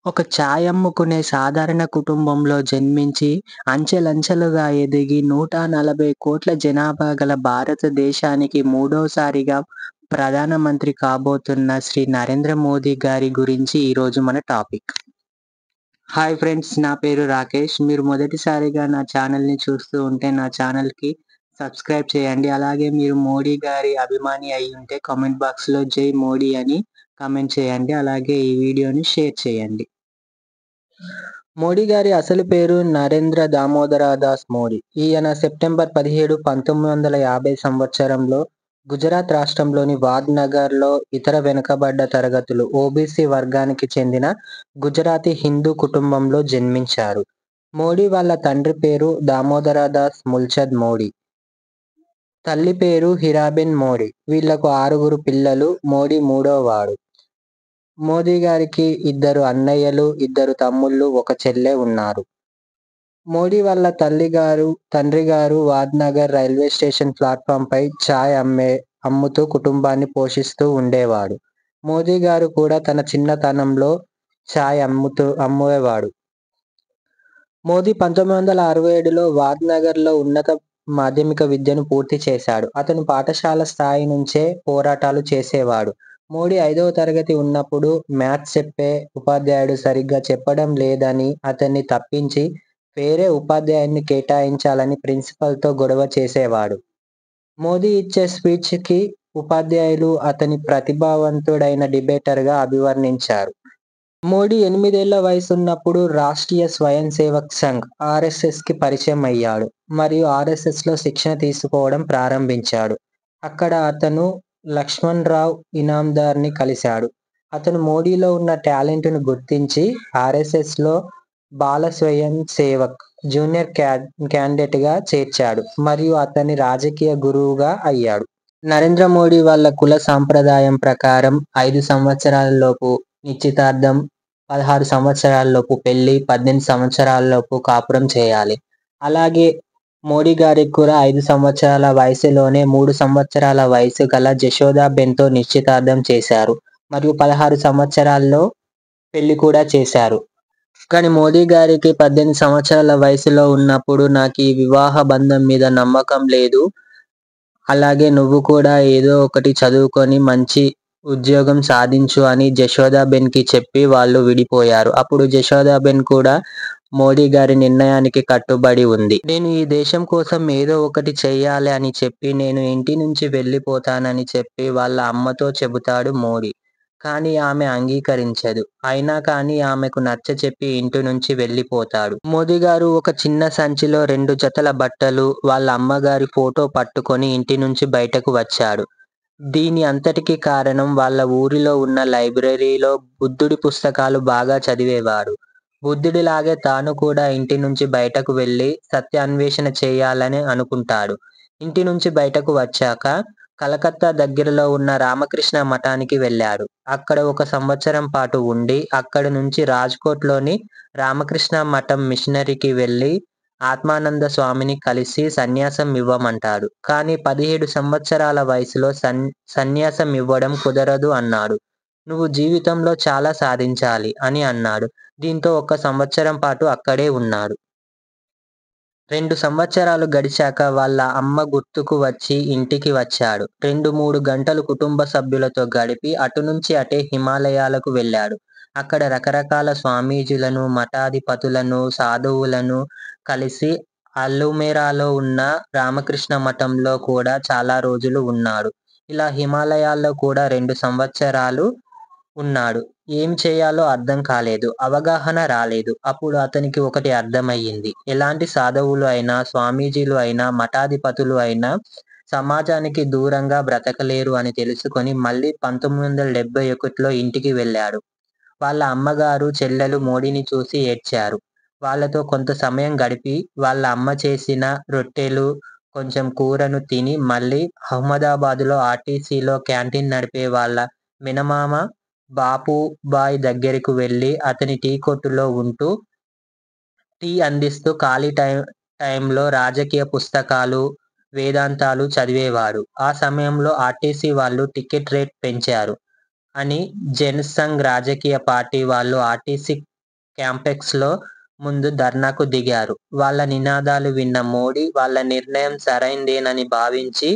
ఒక ఛాయ్ అమ్ముకునే సాధారణ కుటుంబంలో జన్మించి, అంచెలంచెలుగా ఎదిగి 140,00,00,000 జనాభా గల భారతదేశానికి మూడోసారిగా ప్రధానమంత్రి కాబోతున్న శ్రీ నరేంద్ర మోదీ గారి గురించి ఈరోజు మన టాపిక్. హాయ్ ఫ్రెండ్స్, నా పేరు రాకేష్. మీరు మొదటిసారిగా నా ఛానల్‌ని చూస్తూ ఉంటే నా ఛానల్‌కి సబ్స్క్రైబ్ చేయండి. అలాగే మీరు మోడీ గారి అభిమాని అయ్యుంటే కామెంట్ బాక్స్‌లో జై మోడీ అని కామెంట్ చేయండి. అలాగే ఈ వీడియోని షేర్ చేయండి. మోడీ గారి అసలు పేరు నరేంద్ర దామోదర దాస్ మోడీ. ఈయన సెప్టెంబర్ 17, 1950 సంవత్సరంలో గుజరాత్ రాష్ట్రంలోని వాద్‌నగర్‌లో ఇతర వెనుకబడ్డ తరగతులు ఓబీసీ వర్గానికి చెందిన గుజరాతీ హిందూ కుటుంబంలో జన్మించారు. మోడీ వాళ్ళ తండ్రి పేరు దామోదర దాస్ ముల్చద్ మోడీ. తల్లి పేరు హీరాబెన్ మోడీ. వీళ్లకు 6 పిల్లలు. మోడీ మూడోవాడు. మోదీ గారికి 2 అన్నయ్యలు, 2 తమ్ముళ్ళు, 1 చెల్లె ఉన్నారు. మోడీ వాళ్ళ తండ్రి గారు వాద్‌నగర్ రైల్వే స్టేషన్ ప్లాట్‌ఫాంపై చాయ్ అమ్ముతూ కుటుంబాన్ని పోషిస్తూ ఉండేవాడు. మోదీ గారు కూడా తన చిన్నతనంలో చాయ్ అమ్మేవాడు. మోదీ 1967లో వాద్‌నగర్‌లో ఉన్నత మాధ్యమిక విద్యను పూర్తి చేశాడు. అతను పాఠశాల స్థాయి నుంచే పోరాటాలు చేసేవాడు. మోడీ 5వ తరగతి ఉన్నప్పుడు మ్యాథ్స్ చెప్పే ఉపాధ్యాయుడు సరిగ్గా చెప్పడం లేదని అతన్ని తప్పించి వేరే ఉపాధ్యాయుడిని కేటాయించాలని ప్రిన్సిపల్‌తో గొడవ చేసేవాడు. మోదీ ఇచ్చే స్పీచ్‌కి ఉపాధ్యాయులు అతని ప్రతిభావంతుడైన డిబేటర్‌గా అభివర్ణించారు. మోడీ 8 ఏళ్ల వయసున్నప్పుడు రాష్ట్రీయ స్వయం సేవక్ సంఘ్ (ఆర్ఎస్ఎస్‌కి) పరిచయం అయ్యాడు మరియు ఆర్ఎస్ఎస్‌లో శిక్షణ తీసుకోవడం ప్రారంభించాడు. అక్కడ అతను లక్ష్మణరావ్ ఇనామ్దార్‌ని కలిశాడు. అతను మోడీలో ఉన్న టాలెంట్‌ను గుర్తించి ఆర్ఎస్ఎస్‌లో బాల స్వయం సేవక్ జూనియర్ క్యాండిడేట్‌గా చేర్చాడు మరియు అతని రాజకీయ గురువుగా అయ్యాడు. నరేంద్ర మోడీ వాళ్ళ కుల సాంప్రదాయం ప్రకారం 5 సంవత్సరాలలోపు నిశ్చితార్థం, 16 సంవత్సరాలలోపు పెళ్లి, 18 సంవత్సరాలలోపు కాపురం చేయాలి. అలాగే మోడీ గారికి కూడా 5 సంవత్సరాల వయసులోనే 3 సంవత్సరాల వయసు గల జశోదాబెన్‌తో నిశ్చితార్థం చేశారు మరియు 16 సంవత్సరాల్లో పెళ్లి కూడా చేశారు. కానీ మోదీ గారికి 18 సంవత్సరాల వయసులో ఉన్నప్పుడు నాకు ఈ వివాహ బంధం మీద నమ్మకం లేదు. అలాగే నువ్వు కూడా ఏదో ఒకటి చదువుకొని మంచి ఉద్యోగం సాధించు అని జశోదాబెన్‌కి చెప్పి వాళ్ళు విడిపోయారు. అప్పుడు జశోదాబెన్ కూడా మోడీ గారి నిర్ణయానికి కట్టుబడి ఉంది. నేను ఈ దేశం కోసం ఏదో ఒకటి చెయ్యాలి అని చెప్పి నేను ఇంటి నుంచి వెళ్ళిపోతానని చెప్పి వాళ్ళ అమ్మతో చెబుతాడు మోడీ. కానీ ఆమె అంగీకరించదు. అయినా కానీ ఆమెకు నచ్చచెప్పి ఇంటి నుంచి వెళ్ళిపోతాడు. మోదీ గారు ఒక చిన్న సంచిలో 2 జతల బట్టలు, వాళ్ళ అమ్మగారి ఫోటో పట్టుకొని ఇంటి నుంచి బయటకు వచ్చాడు. దీని అంతటికీ కారణం వాళ్ళ ఊరిలో ఉన్న లైబ్రరీలో బుద్ధుడి పుస్తకాలు బాగా చదివేవాడు. బుద్ధుడిలాగే తాను కూడా ఇంటి నుంచి బయటకు వెళ్ళి సత్యాన్వేషణ చేయాలని అనుకుంటాడు. ఇంటి నుంచి బయటకు వచ్చాక కలకత్తా దగ్గరలో ఉన్న రామకృష్ణ మఠానికి వెళ్ళాడు. అక్కడ 1 సంవత్సరం పాటు ఉండి అక్కడి నుంచి రాజ్‌కోట్‌లోని రామకృష్ణ మఠం మిషనరీకి వెళ్ళి ఆత్మానంద స్వామిని కలిసి సన్యాసం ఇవ్వమంటాడు. కానీ 17 సంవత్సరాల వయసులో సన్యాసం ఇవ్వడం కుదరదు అన్నాడు. నువ్వు జీవితంలో చాలా సాధించాలి అని అన్నాడు. దీంతో 1 సంవత్సరం పాటు అక్కడే ఉన్నాడు. 2 సంవత్సరాలు గడిచాక వాళ్ళ అమ్మ గుర్తుకు వచ్చి ఇంటికి వచ్చాడు. 2-3 గంటలు కుటుంబ సభ్యులతో గడిపి అటు నుంచి అటే హిమాలయాలకు వెళ్ళాడు. అక్కడ రకరకాల స్వామీజీలను, మఠాధిపతులను, సాధువులను కలిసి అల్మోరాలో ఉన్న రామకృష్ణ మఠంలో కూడా చాలా రోజులు ఉన్నాడు. ఇలా హిమాలయాల్లో కూడా 2 సంవత్సరాలు ఉన్నాడు. ఏం చేయాలో అర్థం కాలేదు. అవగాహన రాలేదు. అప్పుడు అతనికి ఒకటి అర్థమయ్యింది. ఎలాంటి సాధువులు అయినా, స్వామీజీలు అయినా, మఠాధిపతులు అయినా సమాజానికి దూరంగా బ్రతకలేరు అని తెలుసుకొని మళ్ళీ 1971లో ఇంటికి వెళ్ళాడు. వాళ్ళ అమ్మగారు, చెల్లెలు మోడీని చూసి ఏడ్చారు. వాళ్ళతో కొంత సమయం గడిపి వాళ్ళ అమ్మ చేసిన రొట్టెలు, కొంచెం కూరను తిని మళ్ళీ అహ్మదాబాద్‌లో ఆర్టీసీలో క్యాంటీన్ నడిపే వాళ్ళ మేనమామ బాపుబాయ్ దగ్గరకు వెళ్ళి అతని టీ కొట్టులో ఉంటూ టీ అందిస్తూ ఖాళీ టైంలో రాజకీయ పుస్తకాలు, వేదాంతాలు చదివేవాడు. ఆ సమయంలో ఆర్టీసీ వాళ్ళు టికెట్ రేట్ పెంచారు అని జనసంఘ్ రాజకీయ పార్టీ వాళ్ళు ఆర్టీసీ క్యాంపస్లో ముందు ధర్నాకు దిగారు. వాళ్ళ నినాదాలు విన్న మోడీ వాళ్ళ నిర్ణయం సరైందేనని భావించి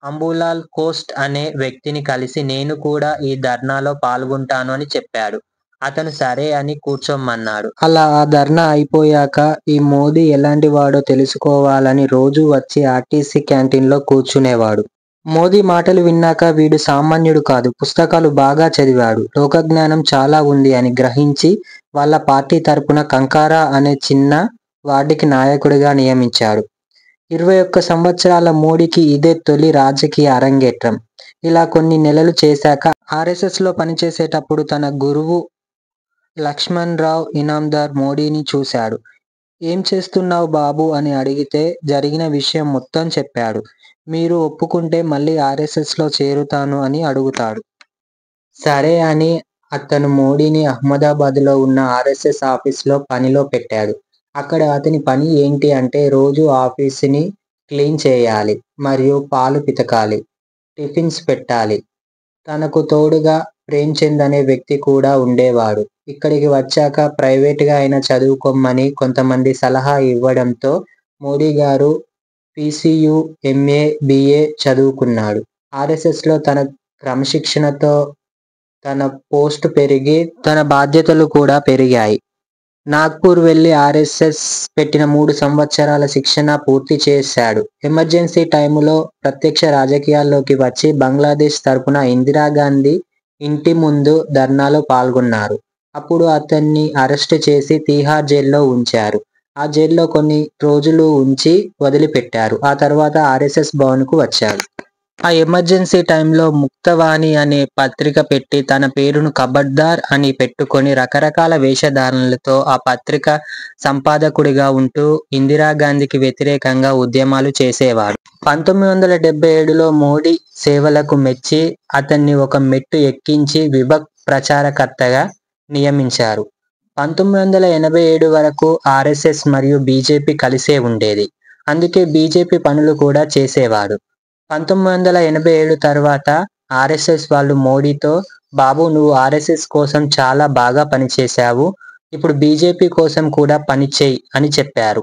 అంబులాల్ కోస్ట్ అనే వ్యక్తిని కలిసి నేను కూడా ఈ ధర్నాలో పాల్గొంటాను అని చెప్పాడు. అతను సరే అని కూర్చోమన్నాడు. అలా ఆ ధర్నా అయిపోయాక ఈ మోదీ ఎలాంటి వాడో తెలుసుకోవాలని రోజూ వచ్చి ఆర్టీసీ క్యాంటీన్లో కూర్చునేవాడు. మోదీ మాటలు విన్నాక వీడు సామాన్యుడు కాదు, పుస్తకాలు బాగా చదివాడు, లోకజ్ఞానం చాలా ఉంది అని గ్రహించి వాళ్ళ పార్టీ తరపున కంకారా అనే చిన్న వార్డుకి నాయకుడిగా నియమించాడు. 21 సంవత్సరాల మోడీకి ఇదే తొలి రాజకీయ అరంగేట్రం. ఇలా కొన్ని నెలలు చేశాక ఆర్ఎస్ఎస్లో పనిచేసేటప్పుడు తన గురువు లక్ష్మణ్ రావ్ ఇనామ్దార్ మోడీని చూశాడు. ఏం చేస్తున్నావు బాబూ అని అడిగితే జరిగిన విషయం మొత్తం చెప్పాడు. మీరు ఒప్పుకుంటే మళ్ళీ ఆర్ఎస్ఎస్లో చేరుతాను అని అడుగుతాడు. సరే అని అతను మోడీని అహ్మదాబాద్లో ఉన్న ఆర్ఎస్ఎస్ ఆఫీస్లో పనిలో పెట్టాడు. అక్కడ అతని పని ఏంటి అంటే రోజు ఆఫీసుని క్లీన్ చేయాలి, మరియు పాలు పితకాలి, టిఫిన్స్ పెట్టాలి. తనకు తోడుగా ప్రేమ్చంద్ అనే వ్యక్తి కూడా ఉండేవాడు. ఇక్కడికి వచ్చాక ప్రైవేట్గా అయినా చదువుకోమని కొంతమంది సలహా ఇవ్వడంతో మోడీ గారు పీసీయూ, ఎంఏ, బీఏ చదువుకున్నాడు. ఆర్ఎస్ఎస్లో తన క్రమశిక్షణతో తన పోస్టు పెరిగి తన బాధ్యతలు కూడా పెరిగాయి. నాగ్పూర్ వెళ్లి ఆర్ఎస్ఎస్ పెట్టిన 3 సంవత్సరాల శిక్షణ పూర్తి చేశాడు. ఎమర్జెన్సీ టైములో ప్రత్యక్ష రాజకీయాల్లోకి వచ్చి బంగ్లాదేశ్ తరపున ఇందిరాగాంధీ ఇంటి ముందు ధర్నాలో పాల్గొన్నారు. అప్పుడు అతన్ని అరెస్టు చేసి తీహార్ జైల్లో ఉంచారు. ఆ జైల్లో కొన్ని రోజులు ఉంచి వదిలిపెట్టారు. ఆ తర్వాత ఆర్ఎస్ఎస్ భవన్కు వచ్చాడు. ఆ ఎమర్జెన్సీ టైంలో ముక్తవాణి అనే పత్రిక పెట్టి తన పేరును ఖబర్దార్ అని పెట్టుకొని రకరకాల వేషధారణలతో ఆ పత్రిక సంపాదకుడిగా ఉంటూ ఇందిరాగాంధీకి వ్యతిరేకంగా ఉద్యమాలు చేసేవాడు. 1977లో మోడీ సేవలకు మెచ్చి అతన్ని ఒక మెట్టు ఎక్కించి విభక్ ప్రచారకర్తగా నియమించారు. 1987 వరకు ఆర్ఎస్ఎస్ మరియు బీజేపీ కలిసే ఉండేది. అందుకే బీజేపీ పనులు కూడా చేసేవాడు. 1987 తర్వాత ఆర్ఎస్ఎస్ వాళ్ళు మోడీతో, బాబు నువ్వు ఆర్ఎస్ఎస్ కోసం చాలా బాగా పనిచేశావు, ఇప్పుడు బీజేపీ కోసం కూడా పనిచేయి అని చెప్పారు.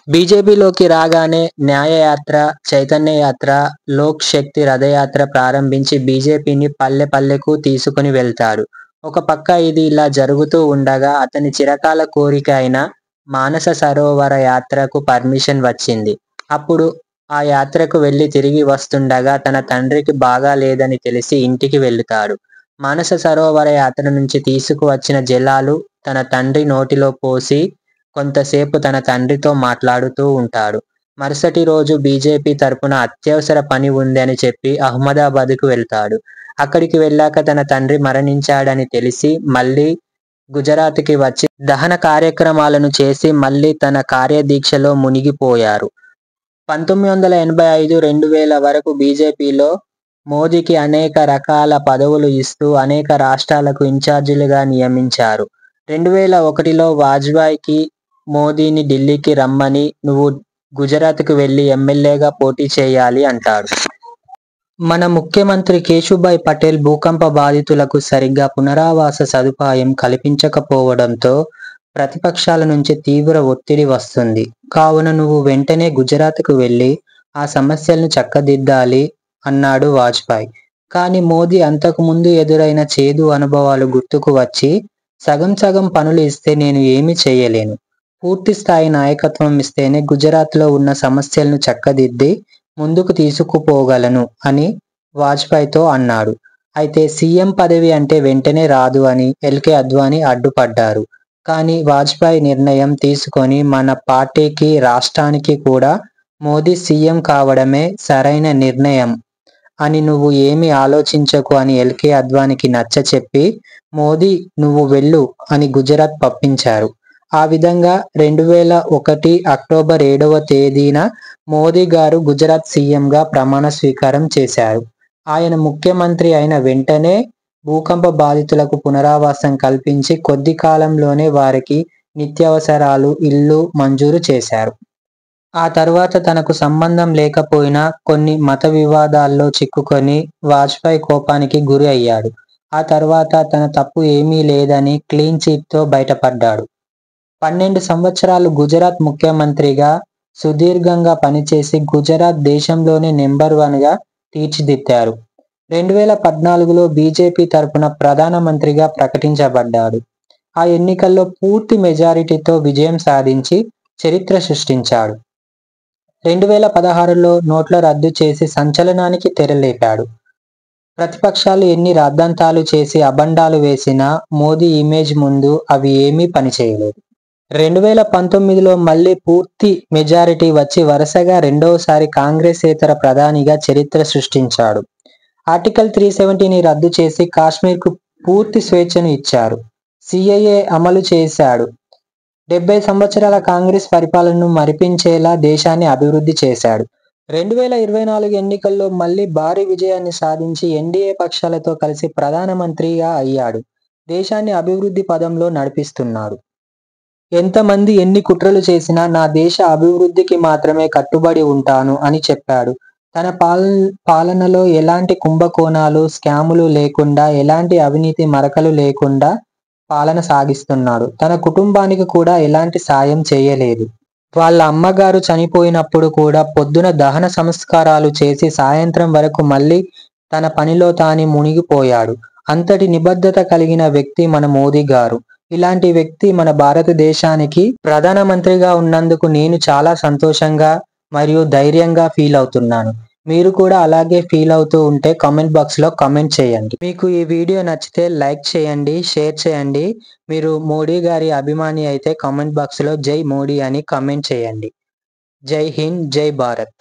బీజేపీలోకి రాగానే న్యాయయాత్ర, చైతన్య యాత్ర, లోక్ శక్తి రథయాత్ర ప్రారంభించి బీజేపీని పల్లె పల్లెకు తీసుకుని వెళ్తాడు. ఒక పక్క ఇది ఇలా జరుగుతూ ఉండగా అతని చిరకాల కోరిక అయిన మానస సరోవర యాత్రకు పర్మిషన్ వచ్చింది. అప్పుడు ఆ యాత్రకు వెళ్లి తిరిగి వస్తుండగా తన తండ్రికి బాగా లేదని తెలిసి ఇంటికి వెళుతాడు. మానస సరోవర యాత్ర నుంచి తీసుకువచ్చిన జలాలు తన తండ్రి నోటిలో పోసి కొంతసేపు తన తండ్రితో మాట్లాడుతూ ఉంటాడు. మరుసటి రోజు బీజేపీ తరపున అత్యవసర పని ఉంది అని చెప్పి అహ్మదాబాద్కు వెళ్తాడు. అక్కడికి వెళ్ళాక తన తండ్రి మరణించాడని తెలిసి మళ్ళీ గుజరాత్కి వచ్చి దహన కార్యక్రమాలను చేసి మళ్ళీ తన కార్యదీక్షలో మునిగిపోయారు. 1985-2000 వరకు బీజేపీలో మోదీకి అనేక రకాల పదవులు ఇస్తూ అనేక రాష్ట్రాలకు ఇన్ఛార్జీలుగా నియమించారు. 2001లో వాజ్పేయికి మోదీని ఢిల్లీకి రమ్మని, నువ్వు గుజరాత్కు వెళ్లి ఎమ్మెల్యేగా పోటీ చేయాలి అంటాడు. మన ముఖ్యమంత్రి కేశుభాయ్ పటేల్ భూకంప బాధితులకు సరిగ్గా పునరావాస సదుపాయం కల్పించకపోవడంతో ప్రతిపక్షాల నుంచి తీవ్ర ఒత్తిడి వస్తుంది. కావున నువ్వు వెంటనే గుజరాత్కు వెళ్లి ఆ సమస్యలను చక్కదిద్దాలి అన్నాడు వాజ్పేయి. కానీ మోదీ అంతకు ముందు ఎదురైన చేదు అనుభవాలు గుర్తుకు వచ్చి, సగం సగం పనులు ఇస్తే నేను ఏమీ చేయలేను, పూర్తి స్థాయి నాయకత్వం ఇస్తేనే గుజరాత్లో ఉన్న సమస్యలను చక్కదిద్ది ముందుకు తీసుకుపోగలను అని వాజ్పేయితో అన్నాడు. అయితే సీఎం పదవి అంటే వెంటనే రాదు అని ఎల్కే అద్వానీ అడ్డుపడ్డారు. కానీ వాజ్పేయి నిర్ణయం తీసుకొని మన పార్టీకి, రాష్ట్రానికి కూడా మోదీ సీఎం కావడమే సరైన నిర్ణయం అని, నువ్వు ఏమీ ఆలోచించకు అని ఎల్కే అద్వానీకి నచ్చచెప్పి మోదీ నువ్వు వెళ్ళు అని గుజరాత్ పంపించారు. ఆ విధంగా 2001 అక్టోబర్ 7వ తేదీన మోదీ గారు గుజరాత్ సీఎంగా ప్రమాణ స్వీకారం చేశారు. ఆయన ముఖ్యమంత్రి అయిన వెంటనే భూకంప బాధితులకు పునరావాసం కల్పించి కొద్ది కాలంలోనే వారికి నిత్యావసరాలు, ఇల్లు మంజూరు చేశారు. ఆ తర్వాత తనకు సంబంధం లేకపోయినా కొన్ని మత వివాదాల్లో చిక్కుకొని వాజ్పేయి కోపానికి గురి అయ్యాడు. ఆ తర్వాత తన తప్పు ఏమీ లేదని క్లీన్ చిట్‌తో బయటపడ్డాడు. 12 సంవత్సరాలు గుజరాత్ ముఖ్యమంత్రిగా సుదీర్ఘంగా పనిచేసి గుజరాత్ దేశంలోనే నంబర్ 1గా తీర్చిదిద్దారు. 2014లో బీజేపీ తరపున ప్రధానమంత్రిగా ప్రకటించబడ్డాడు. ఆ ఎన్నికల్లో పూర్తి మెజారిటీతో విజయం సాధించి చరిత్ర సృష్టించాడు. 2016లో నోట్ల రద్దు చేసి సంచలనానికి తెరలేపాడు. ప్రతిపక్షాలు ఎన్ని రాద్ధాంతాలు చేసి అబండాలు వేసినా మోదీ ఇమేజ్ ముందు అవి ఏమీ పనిచేయలేదు. 2019లో మళ్లీ పూర్తి మెజారిటీ వచ్చి వరుసగా రెండోసారి కాంగ్రెసేతర ప్రధానిగా చరిత్ర సృష్టించాడు. ఆర్టికల్ 370ని రద్దు చేసి కాశ్మీర్కు పూర్తి స్వేచ్ఛను ఇచ్చారు. సీఏఏ అమలు చేశాడు. 70 సంవత్సరాల కాంగ్రెస్ పరిపాలనను మరిపించేలా దేశాన్ని అభివృద్ధి చేశాడు. 2024 ఎన్నికల్లో మళ్లీ భారీ విజయాన్ని సాధించి ఎన్డీఏ పక్షాలతో కలిసి ప్రధానమంత్రిగా అయ్యాడు. దేశాన్ని అభివృద్ధి పదంలో నడిపిస్తున్నాడు. ఎంతమంది ఎన్ని కుట్రలు చేసినా నా దేశ అభివృద్ధికి మాత్రమే కట్టుబడి ఉంటాను అని చెప్పాడు. తన పాలనలో ఎలాంటి కుంభకోణాలు, స్కాములు లేకుండా, ఎలాంటి అవినీతి మరకలు లేకుండా పాలన సాగిస్తున్నాడు. తన కుటుంబానికి కూడా ఎలాంటి సాయం చేయలేదు. వాళ్ళ అమ్మగారు చనిపోయినప్పుడు కూడా పొద్దున దహన సంస్కారాలు చేసి సాయంత్రం వరకు మళ్ళీ తన పనిలో తాను మునిగిపోయాడు. అంతటి నిబద్ధత కలిగిన వ్యక్తి మన మోదీ గారు. ఇలాంటి వ్యక్తి మన భారతదేశానికి ప్రధానమంత్రిగా ఉన్నందుకు నేను చాలా సంతోషంగా మరియు ధైర్యంగా ఫీల్ అవుతున్నాను. మీరు కూడా అలాగే ఫీల్ అవుతూ ఉంటే కామెంట్ బాక్స్‌లో కామెంట్ చేయండి. మీకు ఈ వీడియో నచ్చితే లైక్ చేయండి, షేర్ చేయండి. మీరు మోడీ గారి అభిమాని అయితే కామెంట్ బాక్స్‌లో జై మోడీ అని కామెంట్ చేయండి. జై హింద్, జై భారత్.